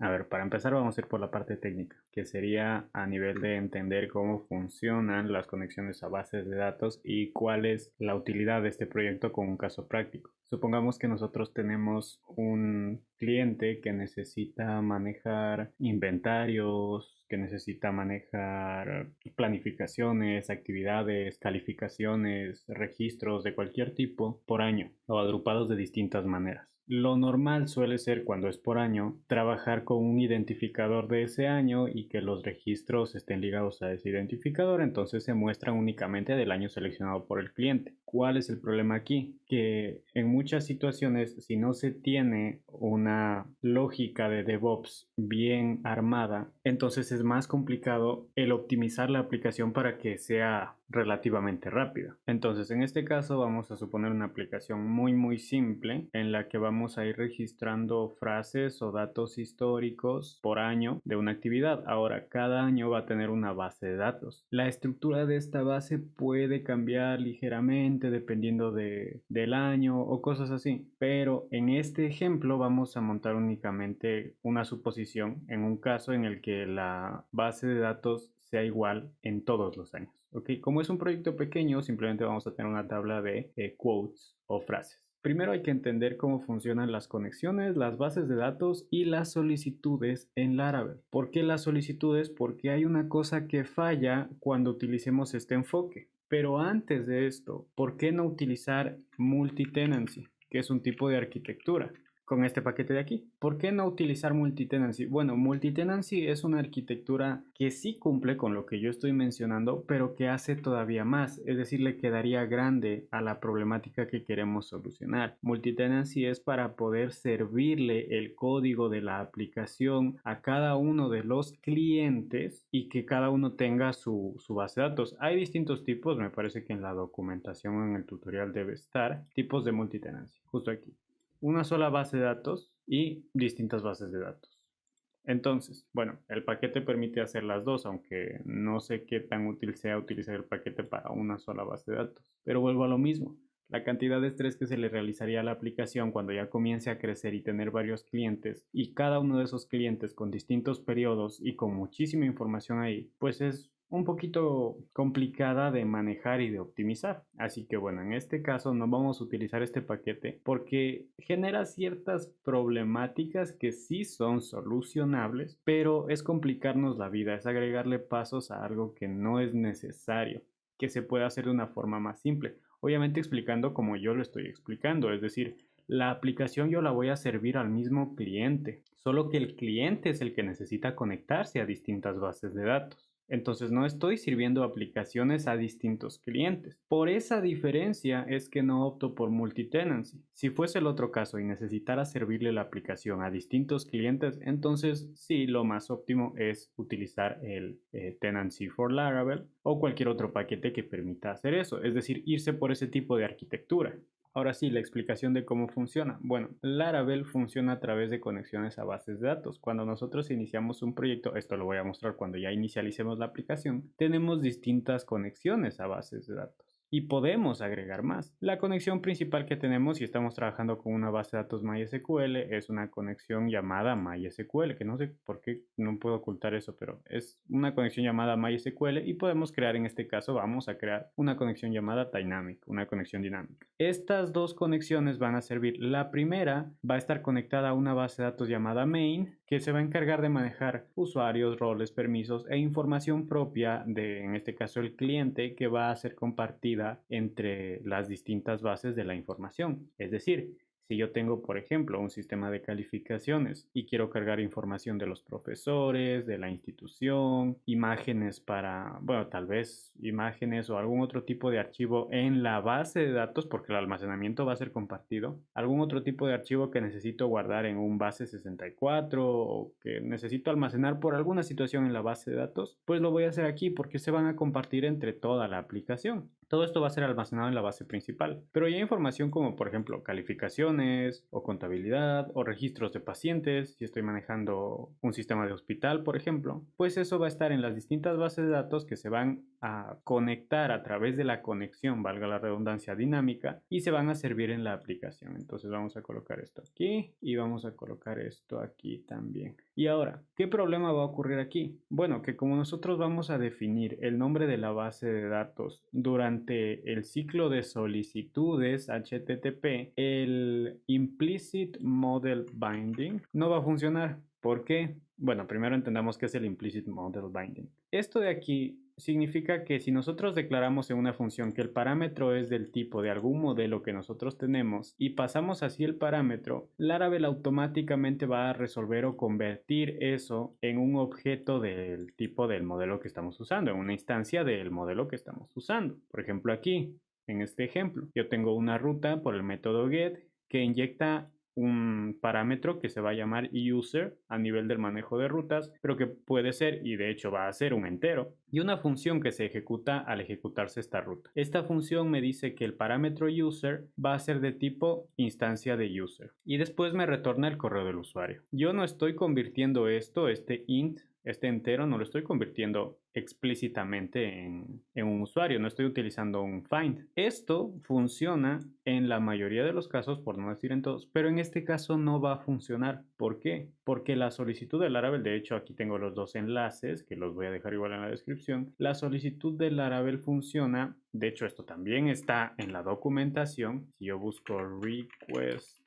A ver, para empezar vamos a ir por la parte técnica, que sería a nivel de entender cómo funcionan las conexiones a bases de datos y cuál es la utilidad de este proyecto con un caso práctico. Supongamos que nosotros tenemos un cliente que necesita manejar inventarios, que necesita manejar planificaciones, actividades, calificaciones, registros de cualquier tipo por año o agrupados de distintas maneras. Lo normal suele ser, cuando es por año, trabajar con un identificador de ese año y que los registros estén ligados a ese identificador, entonces se muestran únicamente del año seleccionado por el cliente. ¿Cuál es el problema aquí? Que en muchas situaciones, si no se tiene una lógica de DevOps bien armada, entonces es más complicado el optimizar la aplicación para que sea relativamente rápida. Entonces, en este caso vamos a suponer una aplicación muy simple en la que vamos a ir registrando frases o datos históricos por año de una actividad. Ahora, cada año va a tener una base de datos. La estructura de esta base puede cambiar ligeramente dependiendo del año o cosas así, pero en este ejemplo vamos a montar únicamente una suposición en un caso en el que la base de datos sea igual en todos los años. ¿Ok? Como es un proyecto pequeño, simplemente vamos a tener una tabla de quotes o frases. Primero hay que entender cómo funcionan las conexiones, las bases de datos y las solicitudes en Laravel. ¿Por qué las solicitudes? Porque hay una cosa que falla cuando utilicemos este enfoque. Pero antes de esto, ¿por qué no utilizar multitenancy, que es un tipo de arquitectura? Con este paquete de aquí. ¿Por qué no utilizar multitenancy? Bueno, multitenancy es una arquitectura que sí cumple con lo que yo estoy mencionando, pero que hace todavía más, es decir, le quedaría grande a la problemática que queremos solucionar. Multitenancy es para poder servirle el código de la aplicación a cada uno de los clientes y que cada uno tenga su base de datos. Hay distintos tipos, me parece que en la documentación, en el tutorial debe estar, tipos de multitenancy, justo aquí. Una sola base de datos y distintas bases de datos. Entonces, bueno, el paquete permite hacer las dos, aunque no sé qué tan útil sea utilizar el paquete para una sola base de datos. Pero vuelvo a lo mismo. La cantidad de estrés que se le realizaría a la aplicación cuando ya comience a crecer y tener varios clientes, y cada uno de esos clientes con distintos periodos y con muchísima información ahí, pues es un poquito complicada de manejar y de optimizar. Así que bueno, en este caso no vamos a utilizar este paquete porque genera ciertas problemáticas que sí son solucionables, pero es complicarnos la vida, es agregarle pasos a algo que no es necesario, que se puede hacer de una forma más simple. Obviamente explicando como yo lo estoy explicando, es decir, la aplicación yo la voy a servir al mismo cliente, solo que el cliente es el que necesita conectarse a distintas bases de datos. Entonces no estoy sirviendo aplicaciones a distintos clientes. Por esa diferencia es que no opto por multitenancy. Si fuese el otro caso y necesitara servirle la aplicación a distintos clientes, entonces sí, lo más óptimo es utilizar el Tenancy for Laravel o cualquier otro paquete que permita hacer eso, es decir, irse por ese tipo de arquitectura. Ahora sí, la explicación de cómo funciona. Bueno, Laravel funciona a través de conexiones a bases de datos. Cuando nosotros iniciamos un proyecto, esto lo voy a mostrar cuando ya inicialicemos la aplicación, tenemos distintas conexiones a bases de datos. Y podemos agregar más. La conexión principal que tenemos si estamos trabajando con una base de datos MySQL es una conexión llamada MySQL, que no sé por qué no puedo ocultar eso, pero es una conexión llamada MySQL y podemos crear, en este caso vamos a crear una conexión llamada Dynamic, una conexión dinámica. Estas dos conexiones van a servir. La primera va a estar conectada a una base de datos llamada Main, que se va a encargar de manejar usuarios, roles, permisos e información propia de, en este caso, el cliente, que va a ser compartida entre las distintas bases de la información. Es decir, si yo tengo, por ejemplo, un sistema de calificaciones y quiero cargar información de los profesores, de la institución, imágenes para, bueno, tal vez imágenes o algún otro tipo de archivo en la base de datos, porque el almacenamiento va a ser compartido, algún otro tipo de archivo que necesito guardar en un base 64 o que necesito almacenar por alguna situación en la base de datos, pues lo voy a hacer aquí porque se van a compartir entre toda la aplicación. Todo esto va a ser almacenado en la base principal, pero ya información como por ejemplo calificaciones o contabilidad o registros de pacientes, si estoy manejando un sistema de hospital por ejemplo, pues eso va a estar en las distintas bases de datos que se van a conectar a través de la conexión, valga la redundancia dinámica, y se van a servir en la aplicación. Entonces vamos a colocar esto aquí y vamos a colocar esto aquí también. Y ahora, ¿qué problema va a ocurrir aquí? Bueno, que como nosotros vamos a definir el nombre de la base de datos durante el ciclo de solicitudes HTTP, el Implicit Model Binding no va a funcionar. ¿Por qué? Bueno, primero entendamos qué es el Implicit Model Binding. Esto de aquí significa que si nosotros declaramos en una función que el parámetro es del tipo de algún modelo que nosotros tenemos y pasamos así el parámetro, Laravel automáticamente va a resolver o convertir eso en un objeto del tipo del modelo que estamos usando, en una instancia del modelo que estamos usando. Por ejemplo, aquí, en este ejemplo, yo tengo una ruta por el método get que inyecta un parámetro que se va a llamar user a nivel del manejo de rutas, pero que puede ser, y de hecho va a ser un entero, y una función que se ejecuta al ejecutarse esta ruta. Esta función me dice que el parámetro user va a ser de tipo instancia de user, y después me retorna el correo del usuario. Yo no estoy convirtiendo esto, este int, este entero, no lo estoy convirtiendo explícitamente en un usuario, no estoy utilizando un find. Esto funciona en la mayoría de los casos, por no decir en todos, pero en este caso no va a funcionar. ¿Por qué? Porque la solicitud del Laravel, de hecho aquí tengo los dos enlaces, que los voy a dejar igual en la descripción, la solicitud del Laravel funciona, de hecho esto también está en la documentación, si yo busco request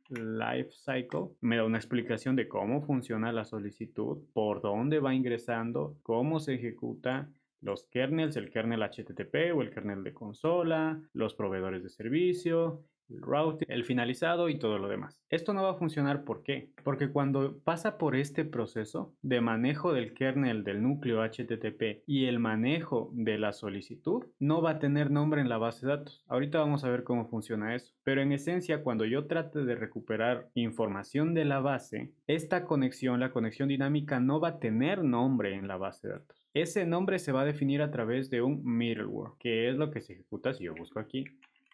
Lifecycle, me da una explicación de cómo funciona la solicitud, por dónde va ingresando, cómo se ejecuta, los kernels, el kernel HTTP o el kernel de consola, los proveedores de servicio, el routing, el finalizado y todo lo demás. Esto no va a funcionar, ¿por qué? Porque cuando pasa por este proceso de manejo del kernel del núcleo HTTP y el manejo de la solicitud, no va a tener nombre en la base de datos. Ahorita vamos a ver cómo funciona eso. Pero en esencia, cuando yo trate de recuperar información de la base, esta conexión, la conexión dinámica, no va a tener nombre en la base de datos. Ese nombre se va a definir a través de un middleware, que es lo que se ejecuta si yo busco aquí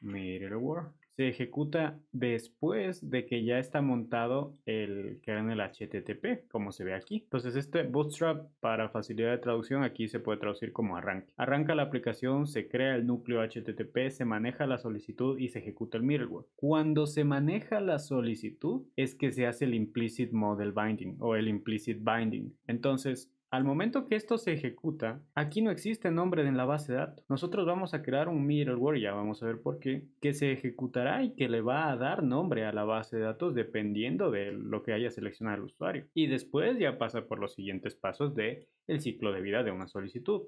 middleware. Se ejecuta después de que ya está montado el kernel HTTP, como se ve aquí. Entonces este Bootstrap, para facilidad de traducción, aquí se puede traducir como arranque. Arranca la aplicación, se crea el núcleo HTTP, se maneja la solicitud y se ejecuta el middleware. Cuando se maneja la solicitud es que se hace el Implicit Model Binding o el Implicit Binding. Entonces, al momento que esto se ejecuta, aquí no existe nombre en la base de datos. Nosotros vamos a crear un middleware, ya vamos a ver por qué, que se ejecutará y que le va a dar nombre a la base de datos dependiendo de lo que haya seleccionado el usuario. Y después ya pasa por los siguientes pasos de el ciclo de vida de una solicitud.